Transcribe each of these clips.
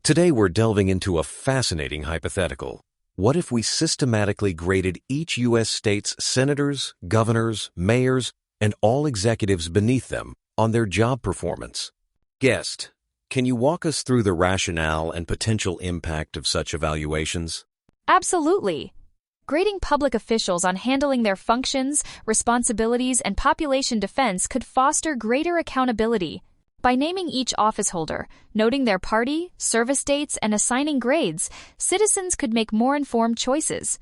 Today we're delving into a fascinating hypothetical. What if we systematically graded each U.S. state's senators, governors, mayors, and all executives beneath them on their job performance? Guest, can you walk us through the rationale and potential impact of such evaluations? Absolutely. Grading public officials on handling their functions, responsibilities, and population defense could foster greater accountability. By naming each office holder, noting their party, service dates, and assigning grades, citizens could make more informed choices.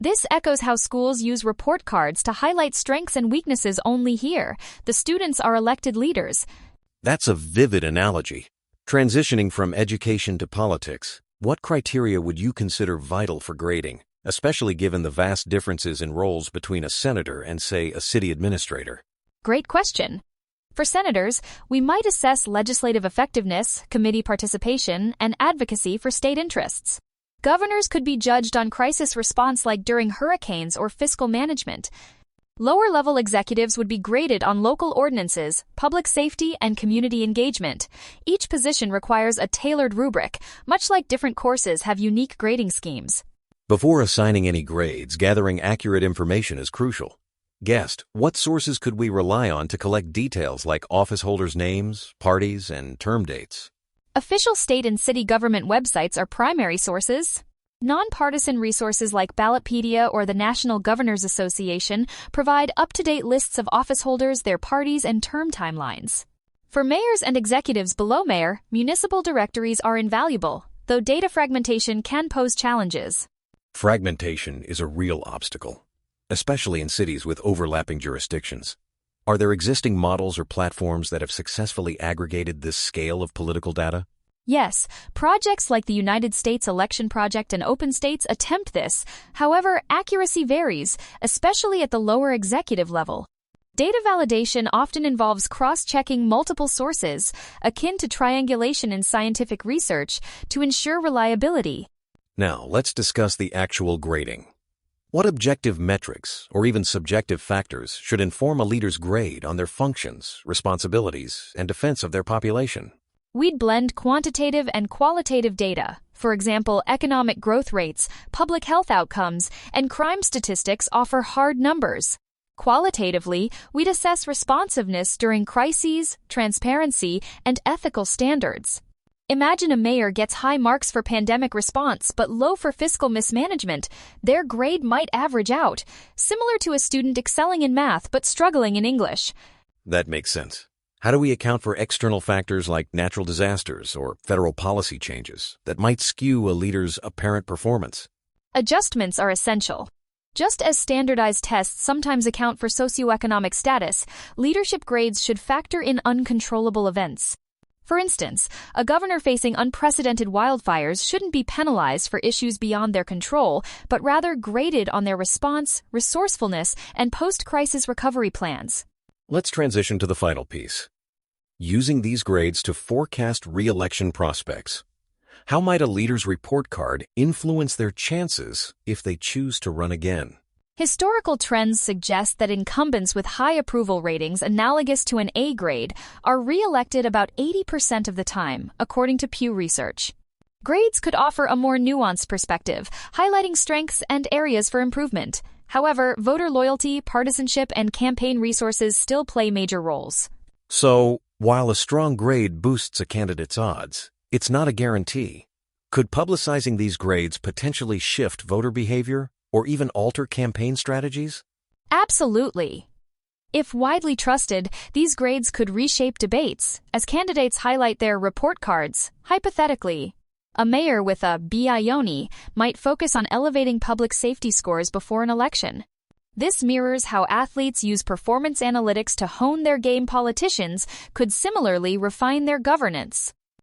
This echoes how schools use report cards to highlight strengths and weaknesses only here. The students are elected leaders. That's a vivid analogy. Transitioning from education to politics, what criteria would you consider vital for grading, especially given the vast differences in roles between a senator and, say, a city administrator? Great question. For senators, we might assess legislative effectiveness, committee participation, and advocacy for state interests. Governors could be judged on crisis response like during hurricanes or fiscal management. Lower-level executives would be graded on local ordinances, public safety, and community engagement. Each position requires a tailored rubric, much like different courses have unique grading schemes. Before assigning any grades, gathering accurate information is crucial. Guest, what sources could we rely on to collect details like office holders' names, parties, and term dates? Official state and city government websites are primary sources. Nonpartisan resources like Ballotpedia or the National Governors Association provide up-to-date lists of office holders, their parties, and term timelines. For mayors and executives below mayor, municipal directories are invaluable, though data fragmentation can pose challenges. Fragmentation is a real obstacle, especially in cities with overlapping jurisdictions. Are there existing models or platforms that have successfully aggregated this scale of political data? Yes, projects like the United States Election Project and OpenStates attempt this. However, accuracy varies, especially at the lower executive level. Data validation often involves cross-checking multiple sources, akin to triangulation in scientific research, to ensure reliability. Now, let's discuss the actual grading. What objective metrics, or even subjective factors, should inform a leader's grade on their functions, responsibilities, and defense of their population? We'd blend quantitative and qualitative data. For example, economic growth rates, public health outcomes, and crime statistics offer hard numbers. Qualitatively, we'd assess responsiveness during crises, transparency, and ethical standards. Imagine a mayor gets high marks for pandemic response but low for fiscal mismanagement. Their grade might average out, similar to a student excelling in math but struggling in English. That makes sense. How do we account for external factors like natural disasters or federal policy changes that might skew a leader's apparent performance? Adjustments are essential. Just as standardized tests sometimes account for socioeconomic status, leadership grades should factor in uncontrollable events. For instance, a governor facing unprecedented wildfires shouldn't be penalized for issues beyond their control, but rather graded on their response, resourcefulness, and post-crisis recovery plans. Let's transition to the final piece. Using these grades to forecast re-election prospects. How might a leader's report card influence their chances if they choose to run again? Historical trends suggest that incumbents with high approval ratings analogous to an A grade are re-elected about 80% of the time, according to Pew Research. Grades could offer a more nuanced perspective, highlighting strengths and areas for improvement. However, voter loyalty, partisanship, and campaign resources still play major roles. So, while a strong grade boosts a candidate's odds, it's not a guarantee. Could publicizing these grades potentially shift voter behavior or even alter campaign strategies? Absolutely. If widely trusted, these grades could reshape debates, as candidates highlight their report cards. Hypothetically, a mayor with a B Ione might focus on elevating public safety scores before an election. This mirrors how athletes use performance analytics to hone their game. Politicians could similarly refine their governance.